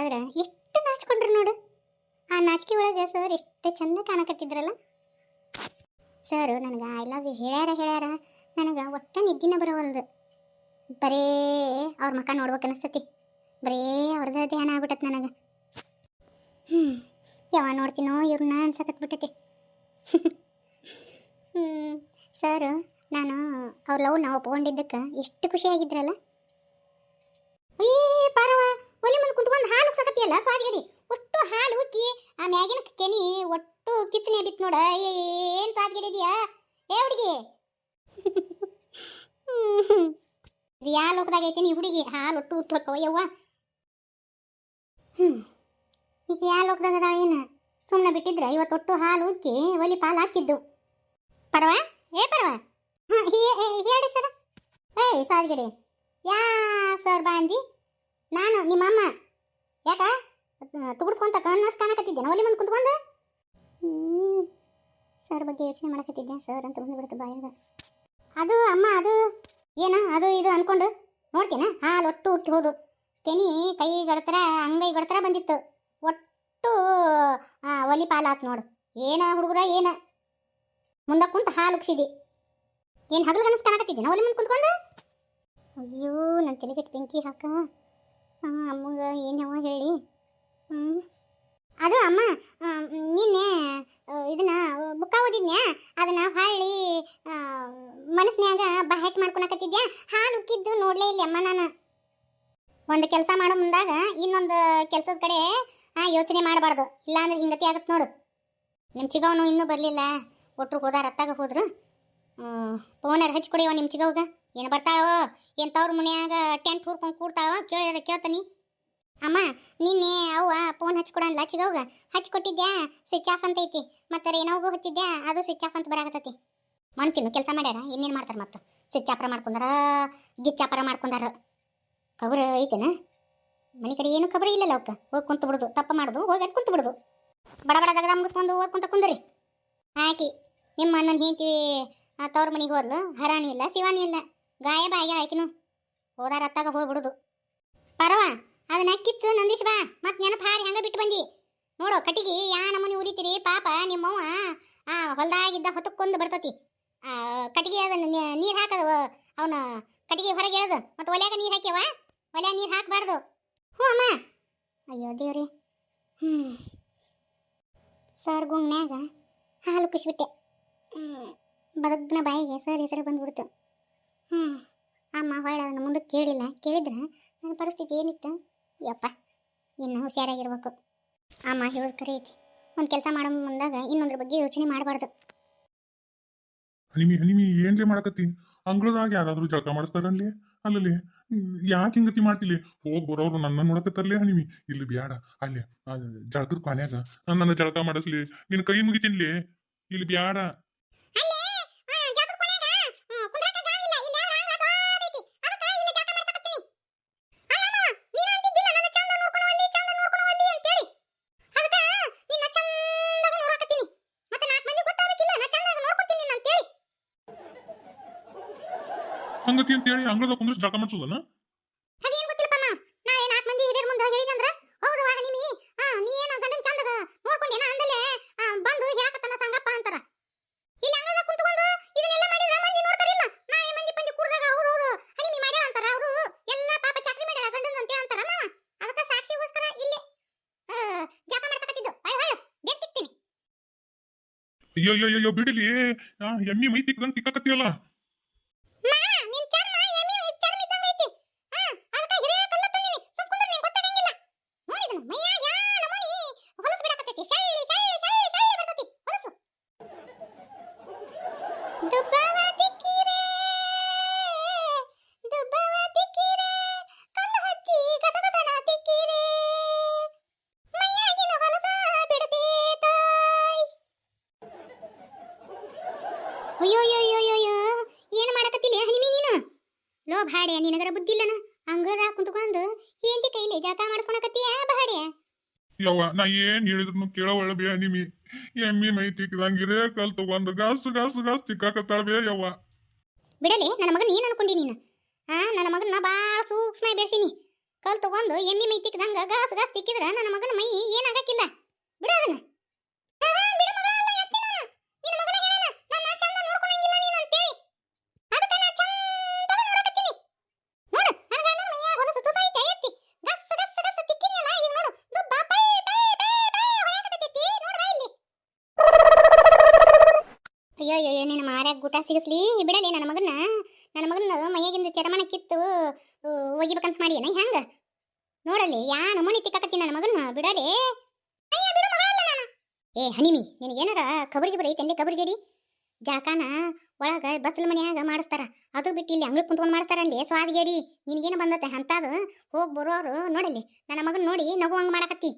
ಆದ್ರೆ ಎಷ್ಟು ನಾಚ್ಕೊಂಡ್ರು ನೋಡು. ಆ ನಾಚಿಕೆ ಒಳಗೆ ಸರ್ ಎಷ್ಟು ಚಂದ ಕಾಣಕತ್ತಿದ್ರಲ್ಲ. ಸರ್ ನನಗೆ ಐ ಲವ್ ಯು ಹೇಳ್ಯಾರ ನನಗೆ ಒಟ್ಟ ನಿದ್ದಿನ ಬರೋವಲ್ದು. ಬರೇ ಅವ್ರ ಮಕ್ಕ ನೋಡ್ಬೇಕು ಅನಿಸ್ತತಿ. ಬರೇ ಅವ್ರದ್ದು ಧ್ಯಾನ ಆಗ್ಬಿಟ್ಟತ್ ನನಗೆ. ಯಾವ ನೋಡ್ತೀನೋ ಇವ್ರನ್ನ ಅನ್ಸಕತ್ಬಿಟ್ಟತಿ. ಸರ್ ನಾನು ಅವ್ರ ಲವ್ನ ಒಪ್ಕೊಂಡಿದ್ದಕ್ಕೆ ಎಷ್ಟು ಖುಷಿಯಾಗಿದ್ರಲ್ಲ. ಈ ಪಾರವ ಒಲಿ ಮುಂದೆ ಕುಂತ್ಕೊಂಡು ಹಾಲು ಉಕ್ಸಕತ್ತಿಯಲ್ಲ ಸ್ವಾದಿಗಡಿ. ಒಟ್ಟು ಹಾಲು ಉಕ್ಕಿ ಆ ಮ್ಯಾಗಿನ ಕೆನಿ ಒಟ್ಟು ಕಿತ್ತನೆ ಬಿತ್ತು ನೋಡ. ಏನು ಸ್ವಾದಿಗಡಿ ಇದೆಯಾ ಏ ಹುಡುಗಿ? ಯಾ ಲೋಕದಾಗ ಐತಿ ನೀ ಹುಡುಗಿ? ಹಾಲು ಒಟ್ಟು ಉತ್ತು ಹೋಕ್ಕವ ಯವ್ವ. ಈಗ ಯಾ ಲೋಕದಾಗ ಅದಾಳ ಏನು? ಸುಮ್ಮನೆ ಬಿಟ್ಟಿದ್ರೆ ಇವತ್ತು ಒಟ್ಟು ಹಾಲು ಉಕ್ಕಿ ಒಲಿ ಪಾಲು ಹಾಕಿದ್ದು. ಪರವ ಏ ಪರವ, ಹೇಳಿ ಸರ. ಏಯ್ ಸ್ವಾದಿಗಡಿ, ಯಾ ಸರ್ ಬಾಂದಿ? ನಾನು ನಿಮ್ಮಮ್ಮ. ಯಾಕ ತುಗುಡ್ಸ್ಕೊಂತ ಕಣ್ಣಸ್ ಕಾಣಕತ್ತಿದ್ದೇನೆ ಒಲಿ ಮುಂದೆ ಕುಂತ್ಕೊಂಡು? ಸರ್ ಬಗ್ಗೆ ಯೋಚನೆ ಮಾಡಕತ್ತಿದ್ದೆ. ಸರ್ ಅಂತ ಬಂದುಬಿಡ್ತು ಬಾಯಾಗ. ಅದು ಅಮ್ಮ ಅದು ಏನು ಅದು ಇದು ಅನ್ಕೊಂಡು ನೋಡ್ತೀನ ಹಾಲು ಒಟ್ಟು ಉಕ್ಕಿ ಹೋದು. ಕೆನಿ ಕೈ ಗಡ್ತರ ಅಂಗೈ ಗಡ್ತರ ಬಂದಿತ್ತು. ಒಟ್ಟು ಒಲಿ ಪಾಲು ಆತು ನೋಡು. ಏನ ಹುಡುಗರ ಏನ ಮುಂದೆ ಕುಂತ ಹಾಲು ಉಕ್ಸಿದಿ. ಏನು ಹಗಲು ಕನಸು ಕಾಣಕತ್ತಿದ್ದೇನೆ ಒಲಿ ಮುಂದೆ ಕುಂತ್ಕೊಂಡು? ಅಯ್ಯೋ ನನ್ನ ತಲೆಗೆಟ್ಟು ಬೆಂಕಿ ಹಾಕ. ಅಮ್ಮಗ ಏನವ ಹೇಳಿ. ಅದು ಅಮ್ಮ ನಿನ್ನೆ ಇದನ್ನ ಬುಕ್ಕ ಓದಿದ್ನ್ಯಾ, ಅದನ್ನ ಹೊಳ್ಳಿ ಮನಸ್ನ್ಯಾಗ ಬಹೆಟ್ ಮಾಡ್ಕೊಳಕತ್ತಿದ್ಯಾ. ಹಾಲು ಉಕ್ಕಿದ್ದು ನೋಡ್ಲೇ ಇಲ್ಲ ಅಮ್ಮ. ನಾನು ಒಂದು ಕೆಲಸ ಮಾಡೋ ಮುಂದಾಗ ಇನ್ನೊಂದು ಕೆಲಸದ ಕಡೆ ಯೋಚನೆ ಮಾಡಬಾರ್ದು, ಇಲ್ಲಾಂದ್ರೆ ಹಿಂಗತಿ ಆಗತ್ತೆ ನೋಡು. ನಿಮ್ಮ ಚಿಗವನು ಇನ್ನೂ ಬರಲಿಲ್ಲ. ಒಟ್ಟರು ಹೋದಾರ ಅತ್ತಾಗ ಹೋದ್ರು. ಫೋನರ್ ಹಚ್ಕೊಡಿವ ನಿಮ್ಮ ಚಿಗವ್ಗ. ಏನು ಬರ್ತಾಳೋ ಏನು ತವ್ರ ಮನ್ಯಾಗ ಟೆಂಟ್ ಹೂರ್ಕೊಂಡು ಕೂಡ್ತಾಳೋ ಕೇಳಿದ್ರೆ ಕೇಳ್ತಾನಿ. ಅಮ್ಮ ನಿನ್ನೆ ಅವ್ವ ಫೋನ್ ಹಚ್ಕೊಡಂದ್ಲ ಚಿಗವ್ಗ. ಹಚ್ಕೊಟ್ಟಿದ್ಯಾ ಸ್ವಿಚ್ ಆಫ್ ಅಂತ ಐತಿ. ಮತ್ತೆ ಏನೋಗೂ ಹಚ್ಚಿದ್ಯಾ ಅದು ಸ್ವಿಚ್ ಆಫ್ ಅಂತ ಬರಾಕತ್ತೈತಿ. ಮಾಡ್ತೀನಿ ಕೆಲಸ ಮಾಡ್ಯಾರ ಇನ್ನೇನು ಮಾಡ್ತಾರೆ. ಮತ್ತು ಸ್ವಿಚ್ ಆಫರ ಮಾಡ್ಕೊಂಡಾರ ಗಿಚ್ಚಾಪರ ಮಾಡ್ಕೊಂಡಾರ. ಖಬರ್ ಐತೆನಾ? ಮನೆ ಕಡೆ ಏನು ಖಬರ್ ಇಲ್ಲಲ್ಲ ಅವಕ್ಕೆ. ಹೋಗಿ ಕುಂತು ಬಿಡುದು, ತಪ್ಪ ಮಾಡುದು, ಹೋಗಿ ಅಲ್ಲಿ ಕುಂತು ಬಿಡುದು. ಬಡ ಬಡ ದಗದ ಮುಗಿಸ್ಕೊಂಡು ಹೋಗಿ ಕುಂತ ಕುಂದ್ರಿ. ಆಕಿ ನಿಮ್ಮ ಅಣ್ಣನ ಹೆಂಡತಿ ತವ್ರ ಮನೆಗೆ ಹೋದ್ಲು. ಹರಾಣಿ ಇಲ್ಲ ಶಿವಾನಿ ಇಲ್ಲ, ಗಾಯಬ ಆಗ್ಯಾಳ ಆಕಿನು. ಹೋದಾರ ಅತ್ತಾಗ ಹೋಗ್ಬಿಡುದು. ಪರವ ಅದನ್ನ ಕಿತ್ತು ನಂದೀಶ್ ಬಾ. ಮತ್ತೆ ನೆನಪು ಹಾರಿ ಹಂಗ ಬಿಟ್ಟು ಬಂದಿ ನೋಡು. ಕಟ್ಟಿಗೆ ಯಾ ನಮೂನಿ ಉರಿತೀರಿ ಪಾಪ. ನಿಮ್ಮವ್ವ ಹೊಲ್ದಾಗಿದ್ದ ಹೊತ್ತಕ್ಕೊಂದು ಬರ್ತತಿ. ಕಟ್ಟಿಗೆ ಅದನ್ನ ನೀರು ಹಾಕದ ಅವನ ಕಟ್ಟಿಗೆ ಹೊರಗೆ ಎಳ್ದು ಮತ್ತೆ ಒಲ್ಯಾಗ ನೀರು ಹಾಕ್ಯವ. ಒಲ್ಯಾಗ ನೀರು ಹಾಕಬಾರ್ದು. ಹ್ಞೂ ಅಮ್ಮ. ಅಯ್ಯೋ ದೇವ್ರಿ. ಸರ್ ಗುಂಗ್ನ್ಯಾಗ ಹಾಲು ಕುಸಿಬಿಟ್ಟೆ. ಬದಗ್ನ ಬಾಯಿಗೆ ಸರ್ ಹೆಸರು ಬಂದ್ಬಿಡ್ತು. ಅಮ್ಮ ಹೊಳ್ಳ ಅದನ್ನು ಮುಂದಕ್ಕೆ ಕೇಳಿಲ್ಲ. ಕೇಳಿದ್ರೆ ನನ್ನ ಪರಿಸ್ಥಿತಿ ಏನಿತ್ತು ಯಪ್ಪ. ಇನ್ನು ಹುಷಾರಾಗಿರ್ಬೇಕು. ಅಮ್ಮ ಹೇಳೋದು ಕರೆ ಐತಿ. ಒಂದು ಕೆಲಸ ಮಾಡೋ ಮುಂದಾಗ ಇನ್ನೊಂದ್ರ ಬಗ್ಗೆ ಯೋಚನೆ ಮಾಡಬಾರ್ದು. ಹನಿಮಿ ಏನ್ಲೇ ಮಾಡಕತ್ತಿ? ಅಂಗಳದಾಗ ಯಾರಾದ್ರೂ ಜಳಕ ಮಾಡಿಸ್ತಾರಲ್ಲಿ? ಅಲ್ಲಲ್ಲಿ ಯಾಕೆ ಹಿಂಗತಿ ಮಾಡ್ತಿಲಿ? ಹೋಗಿ ಬರೋರು ನನ್ನ ನೋಡಕತ್ತಾರಲೇ ಹನಿಮಿ. ಇಲ್ಲಿ ಬ್ಯಾಡ, ಅಲ್ಲಿ ಜಳಕದ ಕೊನ್ಯಾಗ ನನ್ನ ಜಳಕ ಮಾಡಿಸ್ಲಿ. ನಿನ್ನ ಕೈ ಮುಗಿತೀನ್ಲಿ. ಇಲ್ಲಿ ಬ್ಯಾಡ. ಹಂಗತಿ ಅಂತೇಳಿ ಅಂಗಳದಾಗ ಕುಂದ್ರಿಸಿ ಜಳಕ ಮಾಡಿಸೋದನ್ನ? ಅಯ್ಯೋ ಬಿಡಲಿ. ಎಮ್ಮಿ ಮೈ ತಿಕ್ಕದಂಗೆ ತಿಕ್ಕಕತ್ತಿಯಲ್ಲ. ಏನು ಮಾಡಕತ್ತಿಲ್ಲ ಹನಿಮಿ ನೀನು? ಲೋ ಭಾಡೆ, ನಿನಗರ ಬುದ್ಧಿ ಇಲ್ಲನ? ಅಂಗಳದಾಗ ಕುಂತ್ಕೊಂಡು ಹೆಂಡತಿ ಕೈಲಿ ಜಳಕ ಮಾಡಿಸ್ಕೊಳಕತ್ತೀಯ ಭಾಡೆ? ಯವ್ವ ನಾ ಏನ್ ಹೇಳಿದ್ರು ಕೇಳವಳ ಬೇ ಹನಿಮಿ. ಎಮ್ಮಿ ಮೈ ತಿಕ್ಕದಂಗಿರೇ ಕಲ್ ತಗೊಂಡು ಗಾಸ್ ತಿಕ್ಕಾಕತ್ತಾಳ ಬೇ ಯವ್ವ. ಬಿಡಲಿ ನನ್ನ ಮಗನ ಏನ್ ಅನ್ಕೊಂಡಿ ನೀನು? ನನ್ನ ಮಗನ ಭಾಳ ಸೂಕ್ಷ್ಮ ಬೆಳೆಸಿನಿ. ಕಲ್ ತಗೊಂಡು ಎಮ್ಮಿ ಮೈ ತಿಕ್ಕದಂಗ ಗಾಸ್ ಗಾಸ್ ತಿಕ್ಕಿದ್ರ ನನ್ನ ಮಗನ ಮೈ ಏನಾಗಕ್ಕಿಲ್ಲ ಬಿಡು ಅದನ್ನ ಬಿಡು ಮಗಳ ಅಲ್ಲ ಎತ್ತಿ ನಾನು ನಿನ್ನ ಮಗನ ಹೇಳನ ನನ್ನ ಚಂದ ನೋಡ್ಕೊಳಂಗಿಲ್ಲ ನೀನು ಅಂತೇಳಿ ಅದಕ್ಕೆ ನಾ ಚಂದ ನೋಡಕತ್ತೀನಿ ನೋಡು ನನ್ನ ಗಂಡನ ಮೈಯಾಗ ಹೊಲಸು ತುಸ ಐತೆ ಎತ್ತಿ ಗಸ್ ಗಸ್ ಗಸ್ ತಿಕ್ಕಿದ್ನಲ್ಲ ಈಗ ನೋಡು ದುಬ್ಬ ಪೈ ಪೈ ಪೈ ಪೈ ಹೊಳಕತ್ತೈತಿ ನೋಡು ಬಾ ಇಲ್ಲಿ ಅಯ್ಯೋ ಅಯ್ಯೋ ನಿನ್ನ ಮಾರ್ಯಾಗ ಗುಟ ಸಿಗಿಸ್ಲಿ ಬಿಡಲಿ ನನ್ನ ಮಗನ ಮೈಯಾಗಿಂದ ಚರ್ಮನ ಕಿತ್ತು ಒಗಿಬೇಕಂತ ಮಾಡಿ ಏನ ಹೆಂಗ ನೋಡಲಿ ಯಾ ನಮೂನಿ ತಿಕ್ಕಕತ್ತಿ ನನ್ನ ಮಗನ ಬಿಡಲಿ ಅಯ್ಯ ಬಿಡು ಮಗಳ ಅಲ್ಲ ನಾನು ಏ ಹನಿಮಿ ನಿನಗೇನಾರ ಕಬರಿಗೆ ಬರೈತೆ ಅಲ್ಲಿ ಕಬರಿಗೇಡಿ ಜಾಕಾನ ಒಳಗ ಬಸ್ಲ ಮನ್ಯಾಗ ಮಾಡಿಸ್ತಾರ ಅದು ಬಿಟ್ಟು ಇಲ್ಲಿ ಅಂಗ್ಳು ಕುಂತ್ಕೊಂಡು ಮಾಡ್ತಾರ ಅಲ್ಲಿ ಸ್ವಾದಿಗೇಡಿ ನಿನಗೇನು ಬಂದತ್ತೆ ಅಂತದು ಹೋಗಿ ಬರೋರು ನೋಡಲಿ ನನ್ನ ಮಗನ ನೋಡಿ ನಗುವಂಗ ಮಾಡಕತ್ತಿ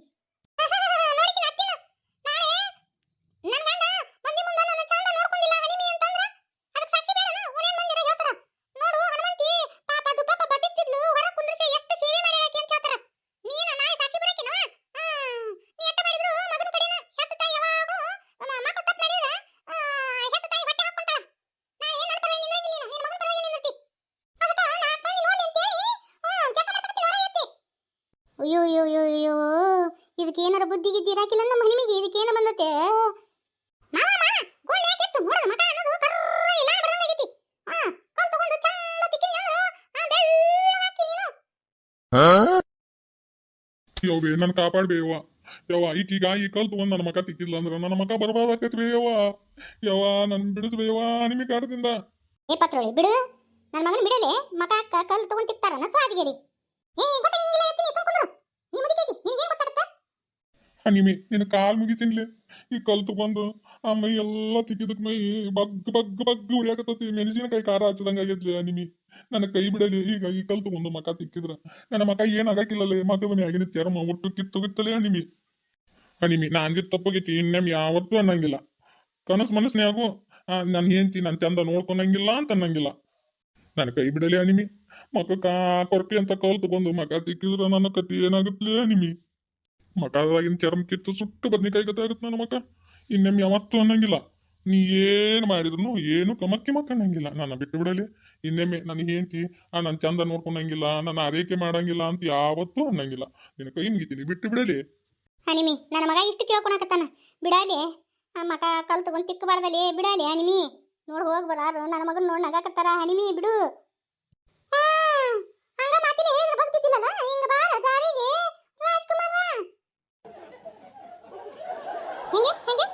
ಅಯ್ಯೋ ಅಯ್ಯೋ ಅಯ್ಯೋ ಅಯ್ಯೋ ಇದಕ್ಕೆ ಏನಾರ ಬುದ್ಧಿ ಗಿದ್ದಿ ಇರಾಕಿಲ್ಲ ನಮ್ಮ ಹಣಿಮಿಗೆ ಇದಕ್ಕೆ ಏನು ಬಂದತೆ ಮಾವ ಮಾವ ಗೋಲ್ ಯಾಕೆತ್ತು ನೋಡು ಮಗ ಅನ್ನೋದು ಕರ್ರ ಇಲ್ಲ ಬರಂಗಾಗೈತಿ ಕಲ್ ತಗೊಂಡು ಚಂದ ತಿಕ್ಕಿನಿ ಅಂದ್ರು ಬೆಳ್ಳಗಾಕಿ ನೀನು ಯವ್ವೇ ನನ್ನ ಕಾಪಾಡ್ಬೇವ ಯವ್ವ ಈಕೀಗ ಈ ಕಲ್ ತಗೊಂಡ್ ನನ್ನ ಮಕ ತಿಕ್ಕಿಲ್ಲ ಅಂದ್ರೆ ನನ್ನ ಮಕ ಬರ್ಬಾದಾಕೈತಿ ಬೇಯವ್ವ ಯವ್ವ ನನ್ ಬಿಡಿಸ್ಬೇಯವ್ವ ನಿಮಗೆ ಕಾಡದಿಂದ ಏ ಪತ್ರೊಳಿ ಬಿಡು ನನ್ನ ಮಗನ ಬಿಡಲೆ ಮಕ ಕಲ್ ತಗೊಂಡು ತಿಕ್ತಾರನ ಸ್ವಾದಿಗೇಡಿ ಏ ಗೊತ್ತಾಗಿಲ್ಲ ಎತ್ತೀನಿ ಸುಮ್ಕುಂದ್ರು ನೀ ಮುದಿಕೇತಿ ನಿನಗೇನು ಗೊತ್ತಾಗುತ್ತೆ ನಿಮಿ ನಿನ್ನ ಕಾಲ್ ಮುಗಿತೀನ್ಲೆ ಈ ಕಲ್ ತಗೊಂಡು ಆ ಮೈ ಎಲ್ಲ ತಿಕ್ಕಿದಕ್ ಮೈ ಬಗ್ ಬಗ್ ಬಗ್ ಉರಿಯಾಕತ್ತತಿ ಮೆಣಸಿನಕಾಯಿ ಖಾರ ಹಚ್ಚದಂಗ ಆಗೈತ್ಲೆ ನಿಮಿ ನನ್ನ ಕೈ ಬಿಡಲಿ ಈಗ ಈ ಕಲ್ ತಗೊಂಡು ಮಕ ತಿಕ್ಕಿದ್ರ ನನ್ನ ಮಕ ಏನಾಗಕ್ಕಿಲ್ಲಲೇ ಮಗದ ಮ್ಯಾಗಿನ ಚರ್ಮ ಒಟ್ಟು ಕಿತ್ತೋಗಿತ್ತಲೇ ನಿಮಿ ನಿಮಿ ನಾ ಅಂದಿದ್ ತಪ್ಪೋಗೈತಿ ಇನ್ನೇಮ್ ಯಾವತ್ತೂ ಅನ್ನಂಗಿಲ್ಲ ಕನಸು ಮನಸ್ನ್ಯಾಗು ನಾನು ಹೆಂಡ್ತಿ ನಾನು ಚಂದ ನೋಡ್ಕೊಳಂಗಿಲ್ಲ ಅಂತ ಅನ್ನಂಗಿಲ್ಲ ನನ್ನ ಕೈ ಬಿಡಲಿ ನಿಮಿ ಮಕ್ಕ ಕೊರಕೆ ಅಂತ ಕಲ್ ತಗೊಂಡು ಮಕ ತಿಕ್ಕಿದ್ರ ನನ್ನ ಕತಿ ಏನಾಗುತ್ತಲೇ ನಿಮಿ ಮಕದಾಗಿನ ಚರ್ಮ ಕಿತ್ತು ಸುಟ್ಟು ಬದ್ನಿಕಾಯಿ ಕತೆ ಆಗುತ್ತೆ ನನ್ನ ಮಕ ಇನ್ನೊಮ್ಮೆ ಯಾವತ್ತೂ ಅನ್ನಂಗಿಲ್ಲ ನೀ ಏನು ಮಾಡಿದ್ರು ಏನು ಕಮಕ್ಕಿ ಅನ್ನಂಗಿಲ್ಲ ನನ್ನ ಬಿಟ್ಟು ಬಿಡಲಿ ಇನ್ನೊಮ್ಮೆ ನನಗೆ ಹೆಂಡ್ತಿ ನನ್ನ ಚಂದ ನೋಡ್ಕೊಳಂಗಿಲ್ಲ ನನ್ನ ಆರೈಕೆ ಮಾಡಂಗಿಲ್ಲ ಅಂತ ಯಾವತ್ತೂ ಅನ್ನಂಗಿಲ್ಲ ನಿನ್ನ ಕೈ ಮುಗಿತೀನಿ ಬಿಟ್ಟು ಬಿಡಲಿ ಹನಿಮಿ ನನ್ನ ಮಗ ಇಷ್ಟು ಕೇಳ್ಕೊಳಕತ್ತಾನ ಬಿಡಲಿ ಆ ಮಕ ಕಲ್ ತಗೊಂಡು ತಿಕ್ಕಬಾರ್ದಲ್ಲಿ ಬಿಡಲಿ ಹನಿಮಿ ನೋಡ್ ಹೋಗಿ ಬರಾರು ನನ್ನ ಮಗನ ನೋಡಿ ನಗಾಕತ್ತಾರ ಹನಿಮಿ ಬಿಡು ಹಂಗ ಮಾತಿನ ಹೇಳಿದ್ರೆ ಬರ್ತಿದ್ದಿಲ್ಲಲ್ಲ ಹಿಂಗ ಬಾರ ದಾರಿಗೆ ರಾಜ್ಕುಮಾರ ಹೆಂಗೆ ಹೆಂಗೆ